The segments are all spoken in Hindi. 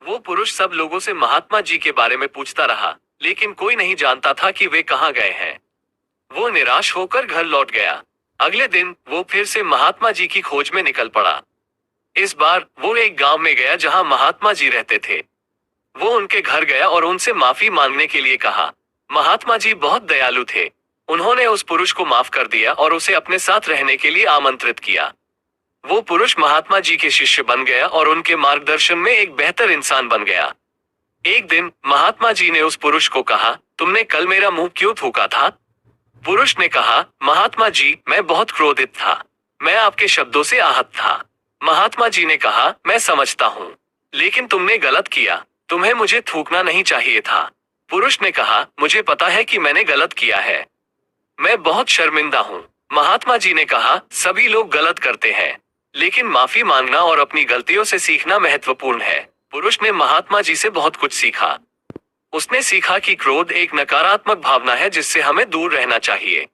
वो पुरुष सब लोगों से महात्मा जी के बारे में पूछता रहा, लेकिन कोई नहीं जानता था कि वे कहाँ गए हैं। वो निराश होकर घर लौट गया। अगले दिन वो फिर से महात्मा जी की खोज में निकल पड़ा। इस बार वो एक गांव में गया जहां महात्मा जी रहते थे। वो उनके घर गया और उनसे माफी मांगने के लिए कहा। महात्मा जी बहुत दयालु थे। उन्होंने उस पुरुष को माफ कर दिया और उसे अपने साथ रहने के लिए आमंत्रित किया। वो पुरुष महात्मा जी के शिष्य बन गया और उनके मार्गदर्शन में एक बेहतर इंसान बन गया। एक दिन महात्मा जी ने उस पुरुष को कहा, तुमने कल मेरा मुंह क्यों थूका था? पुरुष ने कहा, महात्मा जी, मैं बहुत क्रोधित था। मैं आपके शब्दों से आहत था। महात्मा जी ने कहा, मैं समझता हूँ, लेकिन तुमने गलत किया। तुम्हें मुझे थूकना नहीं चाहिए था। पुरुष ने कहा, मुझे पता है कि मैंने गलत किया है। मैं बहुत शर्मिंदा हूँ। महात्मा जी ने कहा, सभी लोग गलत करते हैं, लेकिन माफी मांगना और अपनी गलतियों से सीखना महत्वपूर्ण है। पुरुष ने महात्मा जी से बहुत कुछ सीखा। उसने सीखा कि क्रोध एक नकारात्मक भावना है जिससे हमें दूर रहना चाहिए।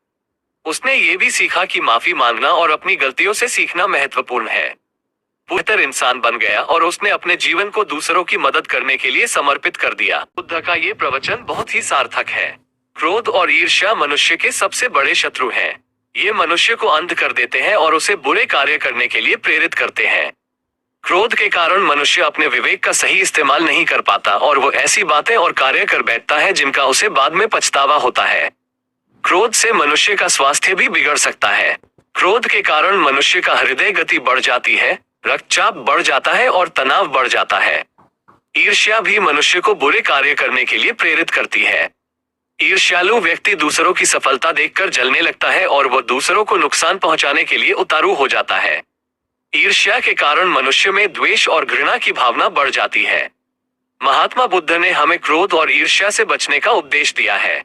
उसने ये भी सीखा कि माफी मांगना और अपनी गलतियों से सीखना महत्वपूर्ण है। बेहतर इंसान बन गया और उसने अपने जीवन को दूसरों की मदद करने के लिए समर्पित कर दिया। बुद्ध का ये प्रवचन बहुत ही सार्थक है। क्रोध और ईर्ष्या मनुष्य के सबसे बड़े शत्रु हैं। ये मनुष्य को अंध कर देते हैं और उसे बुरे कार्य करने के लिए प्रेरित करते हैं। क्रोध के कारण मनुष्य अपने विवेक का सही इस्तेमाल नहीं कर पाता और वो ऐसी बातें और कार्य कर बैठता है जिनका उसे बाद में पछतावा होता है। क्रोध से मनुष्य का स्वास्थ्य भी बिगड़ सकता है। क्रोध के कारण मनुष्य का हृदय गति बढ़ जाती है, रक्तचाप बढ़ जाता है और तनाव बढ़ जाता है। ईर्ष्या भी मनुष्य को बुरे कार्य करने के लिए प्रेरित करती है। ईर्ष्यालु व्यक्ति दूसरों की सफलता देखकर जलने लगता है और वह दूसरों को नुकसान पहुंचाने के लिए उतारू हो जाता है। ईर्ष्या के कारण मनुष्य में द्वेष और घृणा की भावना बढ़ जाती है। महात्मा बुद्ध ने हमें क्रोध और ईर्ष्या से बचने का उपदेश दिया है।